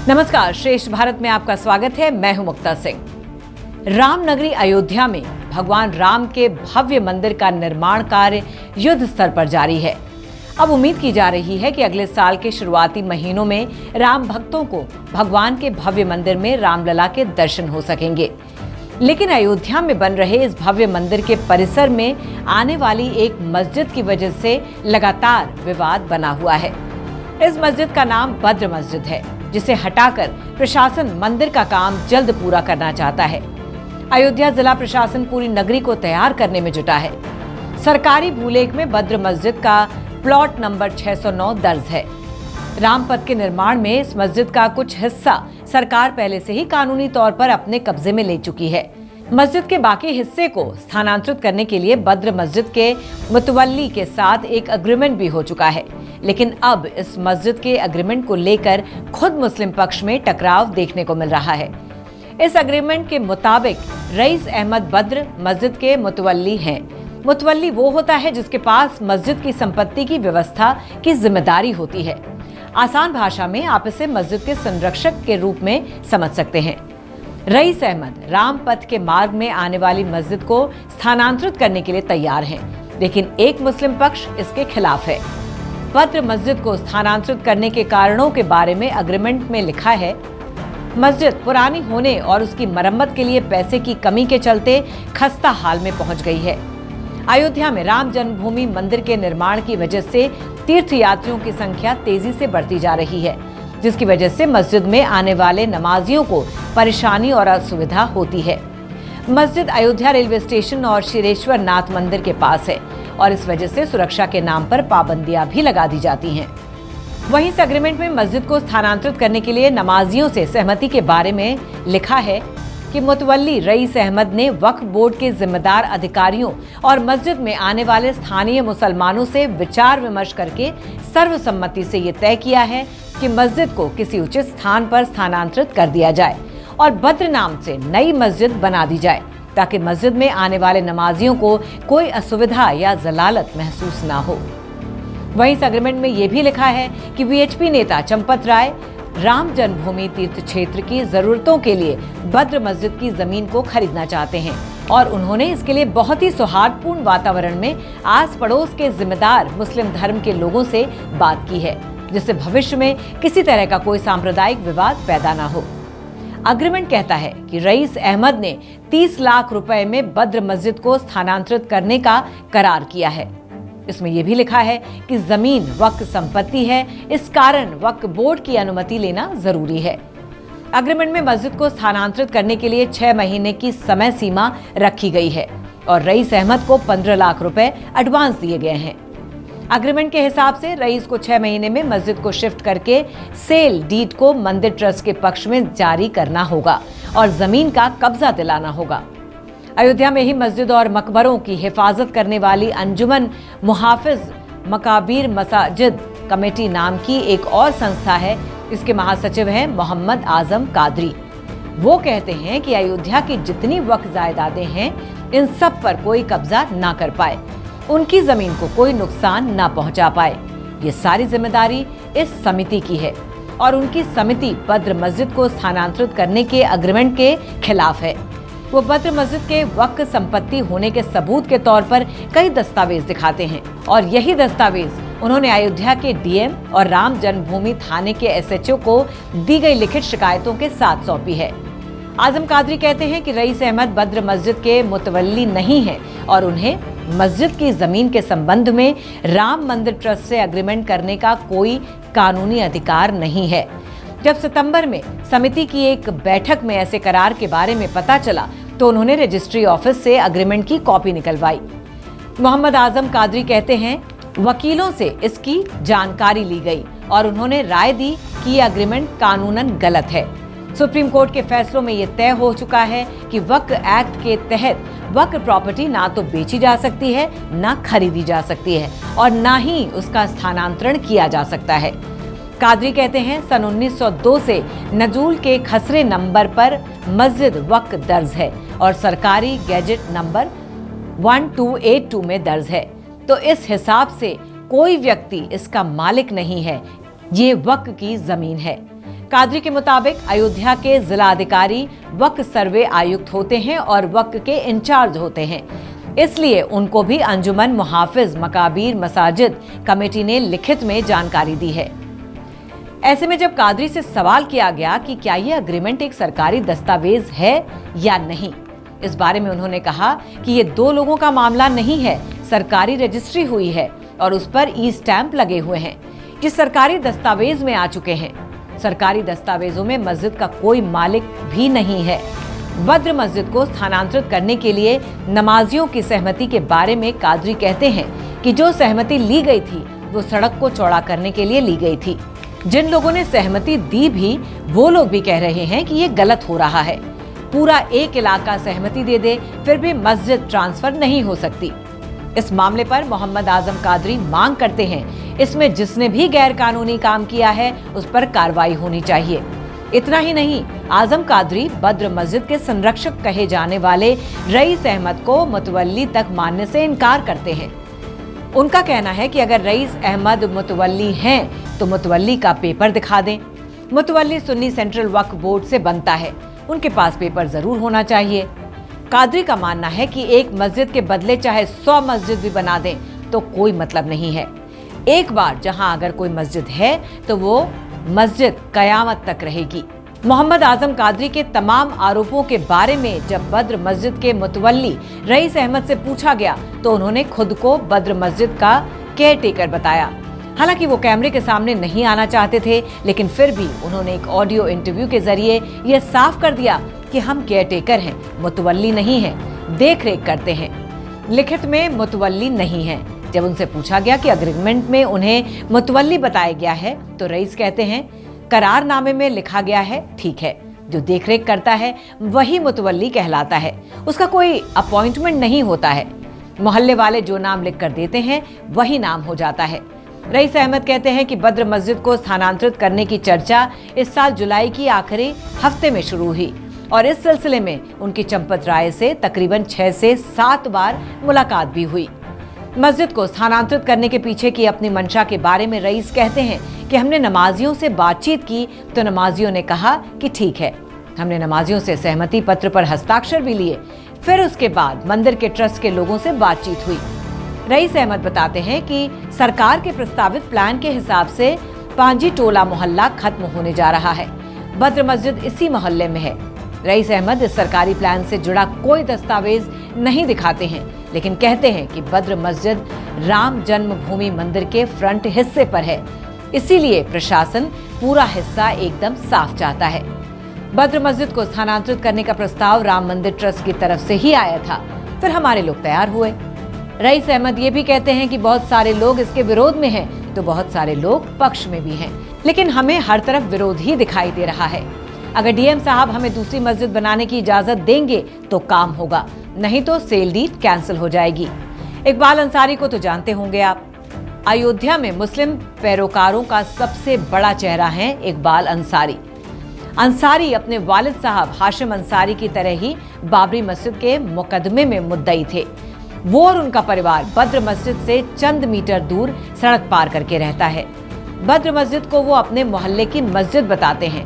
नमस्कार, श्रेष्ठ भारत में आपका स्वागत है। मैं हूं मुक्ता सिंह। रामनगरी अयोध्या में भगवान राम के भव्य मंदिर का निर्माण कार्य युद्ध स्तर पर जारी है। अब उम्मीद की जा रही है कि अगले साल के शुरुआती महीनों में राम भक्तों को भगवान के भव्य मंदिर में रामलला के दर्शन हो सकेंगे। लेकिन अयोध्या में बन रहे इस भव्य मंदिर के परिसर में आने वाली एक मस्जिद की वजह से लगातार विवाद बना हुआ है। इस मस्जिद का नाम बद्र मस्जिद है, जिसे हटाकर प्रशासन मंदिर का काम जल्द पूरा करना चाहता है। अयोध्या जिला प्रशासन पूरी नगरी को तैयार करने में जुटा है। सरकारी भूलेख में बद्र मस्जिद का प्लॉट नंबर 609 दर्ज है। रामपथ के निर्माण में इस मस्जिद का कुछ हिस्सा सरकार पहले से ही कानूनी तौर पर अपने कब्जे में ले चुकी है। मस्जिद के बाकी हिस्से को स्थानांतरित करने के लिए बद्र मस्जिद के मुतवल्ली के साथ एक एग्रीमेंट भी हो चुका है। लेकिन अब इस मस्जिद के एग्रीमेंट को लेकर खुद मुस्लिम पक्ष में टकराव देखने को मिल रहा है। इस एग्रीमेंट के मुताबिक रईस अहमद बद्र मस्जिद के मुतवल्ली हैं। मुतवल्ली वो होता है जिसके पास मस्जिद की संपत्ति की व्यवस्था की जिम्मेदारी होती है। आसान भाषा में आप इसे मस्जिद के संरक्षक के रूप में समझ सकते हैं। रईस अहमद रामपथ के मार्ग में आने वाली मस्जिद को स्थानांतरित करने के लिए तैयार हैं, लेकिन एक मुस्लिम पक्ष इसके खिलाफ है। बद्र मस्जिद को स्थानांतरित करने के कारणों के बारे में एग्रीमेंट में लिखा है, मस्जिद पुरानी होने और उसकी मरम्मत के लिए पैसे की कमी के चलते खस्ता हाल में पहुंच गई है। अयोध्या में राम जन्मभूमि मंदिर के निर्माण की वजह से तीर्थयात्रियों की संख्या तेजी से बढ़ती जा रही है, जिसकी वजह से मस्जिद में आने वाले नमाजियों को परेशानी और असुविधा होती है। मस्जिद अयोध्या रेलवे स्टेशन और शिरेश्वर नाथ मंदिर के पास है और इस वजह से सुरक्षा के नाम पर पाबंदियां भी लगा दी जाती हैं। वहीं इस एग्रीमेंट में मस्जिद को स्थानांतरित करने के लिए नमाजियों से सहमति के बारे में लिखा है कि मुतवल्ली रईस अहमद ने वक्फ बोर्ड के जिम्मेदार अधिकारियों और मस्जिद में आने वाले स्थानीय मुसलमानों से विचार विमर्श करके सर्वसम्मति से ये तय किया है कि मस्जिद को किसी उचित स्थान पर स्थानांतरित कर दिया जाए और बद्र नाम से नई मस्जिद बना दी जाए, ताकि मस्जिद में आने वाले नमाजियों को कोई असुविधा या जलालत महसूस ना हो। वहीं इस एग्रीमेंट में ये भी लिखा है कि वीएचपी नेता चंपत राय राम जन्मभूमि तीर्थ क्षेत्र की जरूरतों के लिए बद्र मस्जिद की जमीन को खरीदना चाहते हैं और उन्होंने इसके लिए बहुत ही सौहार्दपूर्ण वातावरण में आस पड़ोस के जिम्मेदार मुस्लिम धर्म के लोगों से बात की है, जिससे भविष्य में किसी तरह का कोई सांप्रदायिक विवाद पैदा न हो। एग्रीमेंट कहता है कि रईस अहमद ने 30 लाख रुपए में बद्र मस्जिद को स्थानांतरित करने का करार किया है। इसमें यह भी लिखा है कि जमीन वक्फ संपत्ति है, इस कारण वक्फ बोर्ड की अनुमति लेना जरूरी है। एग्रीमेंट में मस्जिद को स्थानांतरित करने के लिए 6 महीने की समय सीमा रखी गई है और रईस अहमद को 15 लाख रुपए एडवांस दिए गए हैं। एग्रीमेंट के हिसाब से रईस को 6 महीने में मस्जिद को शिफ्ट करके सेल डीड को मंदिर ट्रस्ट के पक्ष में जारी करना होगा और जमीन का कब्जा दिलाना होगा। अयोध्या में ही मस्जिद और मकबरों की हिफाजत करने वाली अंजुमन मुहाफिज मकाबीर मसाजिद कमेटी नाम की एक और संस्था है। इसके महासचिव हैं मोहम्मद आजम कादरी। वो कहते हैं कि अयोध्या की जितनी वक्फ जायदादें हैं, इन सब पर कोई कब्जा ना कर पाए, उनकी जमीन को कोई नुकसान ना पहुंचा पाए। ये सारी जिम्मेदारी इस समिति की है और उनकी समिति बद्र मस्जिद को स्थानांतरित करने के एग्रीमेंट के खिलाफ है। वो बद्र मस्जिद के वक्फ संपत्ति होने के सबूत के तौर पर कई दस्तावेज दिखाते हैं और यही दस्तावेज उन्होंने अयोध्या के डीएम और राम जन्मभूमि थाने के एसएचओ को दी गई लिखित शिकायतों के साथ सौंपी है। आजम कादरी कहते हैं कि रईस अहमद बद्र मस्जिद के मुतवल्ली नहीं है और उन्हें मस्जिद की जमीन के संबंध में राम मंदिर ट्रस्ट से एग्रीमेंट करने का कोई कानूनी अधिकार नहीं है। जब सितंबर में समिति की एक बैठक में ऐसे करार के बारे में पता चला तो उन्होंने रजिस्ट्री ऑफिस से एग्रीमेंट की कॉपी निकलवाई। मोहम्मद आजम कादरी कहते हैं, वकीलों से इसकी जानकारी ली गई और उन्होंने राय दी कि ये एग्रीमेंट कानूनन गलत है। सुप्रीम कोर्ट के फैसलों में ये तय हो चुका है कि वक्फ एक्ट के तहत वक्फ प्रॉपर्टी ना तो बेची जा सकती है, ना खरीदी जा सकती है और ना ही उसका स्थानांतरण किया जा सकता है। कादरी कहते हैं, सन 1902 से नजूल के खसरे नंबर पर मस्जिद वक्फ दर्ज है और सरकारी गैजेट नंबर 1282 में दर्ज है, तो इस हिसाब से कोई व्यक्ति इसका मालिक नहीं है, ये वक्फ की जमीन है। कादरी के मुताबिक अयोध्या के जिला अधिकारी वक्फ सर्वे आयुक्त होते हैं और वक्फ के इंचार्ज होते हैं, इसलिए उनको भी अंजुमन मुहाफिज मकाबीर मसाजिद कमेटी ने लिखित में जानकारी दी है। ऐसे में जब कादरी से सवाल किया गया कि क्या ये अग्रीमेंट एक सरकारी दस्तावेज है या नहीं, इस बारे में उन्होंने कहा कि ये दो लोगों का मामला नहीं है, सरकारी रजिस्ट्री हुई है और उस पर ई स्टैंप लगे हुए हैं, जिस सरकारी दस्तावेज में आ चुके हैं। सरकारी दस्तावेजों में मस्जिद का कोई मालिक भी नहीं है। बद्र मस्जिद को स्थानांतरित करने के लिए नमाजियों की सहमति के बारे में कादरी कहते हैं कि जो सहमति ली गई थी वो सड़क को चौड़ा करने के लिए ली गई थी। जिन लोगों ने सहमति दी भी वो लोग भी कह रहे हैं कि ये गलत हो रहा है। पूरा एक इलाका सहमति दे दे फिर भी मस्जिद ट्रांसफर नहीं हो सकती। इस मामले पर मोहम्मद आजम कादरी मांग करते हैं इसमें जिसने भी गैर कानूनी काम किया है उस पर कार्रवाई होनी चाहिए। इतना ही नहीं, आजम कादरी बद्र मस्जिद के संरक्षक कहे जाने वाले रईस अहमद को मुतवल्ली तक मानने से इनकार करते हैं। उनका कहना है कि अगर रईस अहमद मुतवल्ली हैं तो मुतवल्ली का पेपर दिखा दें। मुतवल्ली सुन्नी सेंट्रल वक्फ बोर्ड से बनता है, उनके पास पेपर जरूर होना चाहिए। कादरी का मानना है कि एक मस्जिद के बदले चाहे 100 मस्जिद भी बना दें तो कोई मतलब नहीं है। एक बार जहां अगर कोई मस्जिद है तो वो मस्जिद कयामत तक रहेगी। मोहम्मद आजम कादरी के तमाम आरोपों के बारे में जब बद्र मस्जिद के मुतवल्ली रईस अहमद से पूछा गया तो उन्होंने खुद को बद्र मस्जिद का केयरटेकर बताया। हालांकि वो कैमरे के सामने नहीं आना चाहते थे, लेकिन फिर भी उन्होंने एक ऑडियो इंटरव्यू के जरिए ये साफ कर दिया कि हम केयरटेकर हैं, मुतवल्ली नहीं हैं, देख रेख करते हैं। लिखित में मुतवल्ली नहीं है। जब उनसे पूछा गया कि अग्रीमेंट में उन्हें मुतवल्ली बताया गया है तो रईस कहते हैं करारनामे में लिखा गया है, ठीक है, जो देखरेख करता है वही मुतवल्ली कहलाता है, उसका कोई अपॉइंटमेंट नहीं होता है। मोहल्ले वाले जो नाम लिख कर देते हैं वही नाम हो जाता है। रईस अहमद कहते हैं कि बद्र मस्जिद को स्थानांतरित करने की चर्चा इस साल जुलाई की आखिरी हफ्ते में शुरू हुई और इस सिलसिले में उनकी चंपत राय से तकरीबन 6 से 7 बार मुलाकात भी हुई। मस्जिद को स्थानांतरित करने के पीछे की अपनी मंशा के बारे में रईस कहते हैं कि हमने नमाजियों से बातचीत की तो नमाजियों ने कहा कि ठीक है। हमने नमाजियों से सहमति पत्र पर हस्ताक्षर भी लिए। फिर उसके बाद मंदिर के ट्रस्ट के लोगों से बातचीत हुई। रईस अहमद बताते हैं कि सरकार के प्रस्तावित प्लान के हिसाब से पांजी टोला मोहल्ला खत्म होने जा रहा है। बद्र मस्जिद इसी मोहल्ले में है। रईस अहमद इस सरकारी प्लान से जुड़ा कोई दस्तावेज नहीं दिखाते हैं, लेकिन कहते हैं कि बद्र मस्जिद राम जन्मभूमि मंदिर के फ्रंट हिस्से पर है, इसीलिए प्रशासन पूरा हिस्सा एकदम साफ चाहता है। बद्र मस्जिद को स्थानांतरित करने का प्रस्ताव राम मंदिर ट्रस्ट की तरफ से ही आया था, फिर हमारे लोग तैयार हुए। रईस अहमद ये भी कहते हैं कि बहुत सारे लोग इसके विरोध में हैं, तो बहुत सारे लोग पक्ष में भी हैं, लेकिन हमें हर तरफ विरोध ही दिखाई दे रहा है। अगर डीएम साहब हमें दूसरी मस्जिद बनाने की इजाजत देंगे तो काम होगा, नहीं तो सेल डीड कैंसिल हो जाएगी। इकबाल अंसारी को तो जानते होंगे आप। अयोध्या में मुस्लिम पैरोकारों का सबसे बड़ा चेहरा है इकबाल अंसारी। अंसारी अपने वालिद साहब हाशिम अंसारी की तरह ही बाबरी मस्जिद के मुकदमे में मुद्दई थे। वो और उनका परिवार बद्र मस्जिद से चंद मीटर दूर सड़क पार करके रहता है। बद्र मस्जिद को वो अपने मोहल्ले की मस्जिद बताते हैं।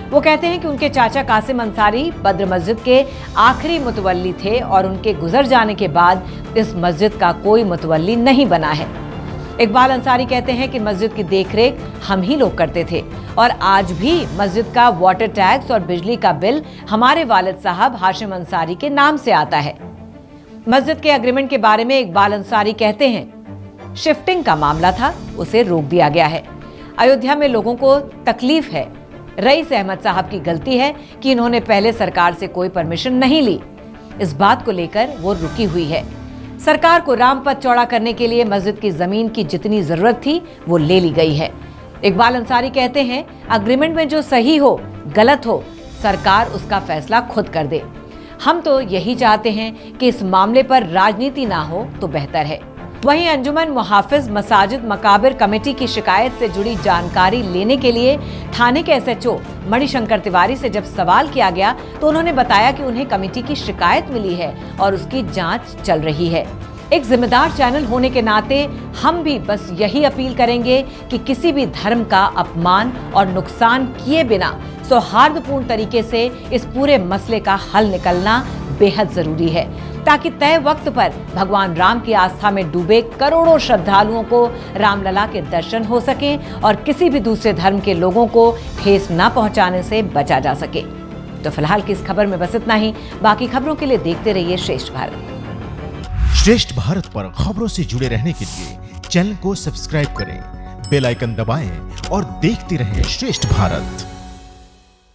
वो कहते हैं कि उनके चाचा कासिम अंसारी बद्र मस्जिद के आखिरी मुतवल्ली थे और उनके गुजर जाने के बाद इस मस्जिद का कोई मुतवल्ली नहीं बना है। इकबाल अंसारी कहते हैं कि मस्जिद की देखरेख हम ही लोग करते थे और आज भी मस्जिद का वाटर टैक्स और बिजली का बिल हमारे वालिद साहब हाशिम अंसारी के नाम से आता है। मस्जिद के एग्रीमेंट के बारे में इकबाल अंसारी कहते हैं शिफ्टिंग का मामला था, उसे रोक दिया गया है। अयोध्या में लोगों को तकलीफ है। रईस अहमद साहब की गलती है कि इन्होंने पहले सरकार से कोई परमिशन नहीं ली। इस बात को लेकर वो रुकी हुई है। सरकार को रामपथ चौड़ा करने के लिए मस्जिद की जमीन की जितनी जरूरत थी वो ले ली गई है। इकबाल अंसारी कहते हैं अग्रीमेंट में जो सही हो गलत हो सरकार उसका फैसला खुद कर दे। हम तो यही चाहते हैं कि इस मामले पर राजनीति ना हो तो बेहतर है। वहीं अंजुमन मुहाफिज मसाजिद मकाबिर कमेटी की शिकायत से जुड़ी जानकारी लेने के लिए थाने के एसएचओ मणिशंकर तिवारी से जब सवाल किया गया तो उन्होंने बताया कि उन्हें कमेटी की शिकायत मिली है और उसकी जांच चल रही है। एक जिम्मेदार चैनल होने के नाते हम भी बस यही अपील करेंगे कि किसी भी धर्म का अपमान और नुकसान किए बिना सौहार्दपूर्ण तरीके से इस पूरे मसले का हल निकलना बेहद जरूरी है, ताकि तय वक्त पर भगवान राम की आस्था में डूबे करोड़ों श्रद्धालुओं को रामलला के दर्शन हो सके और किसी भी दूसरे धर्म के लोगों को ठेस न पहुंचाने से बचा जा सके। तो फिलहाल की इस खबर में बस इतना ही। बाकी खबरों के लिए देखते रहिए श्रेष्ठ भारत। श्रेष्ठ भारत पर खबरों से जुड़े रहने के लिए चैनल को सब्सक्राइब करें, बेल आइकन दबाएं और देखते रहें श्रेष्ठ भारत।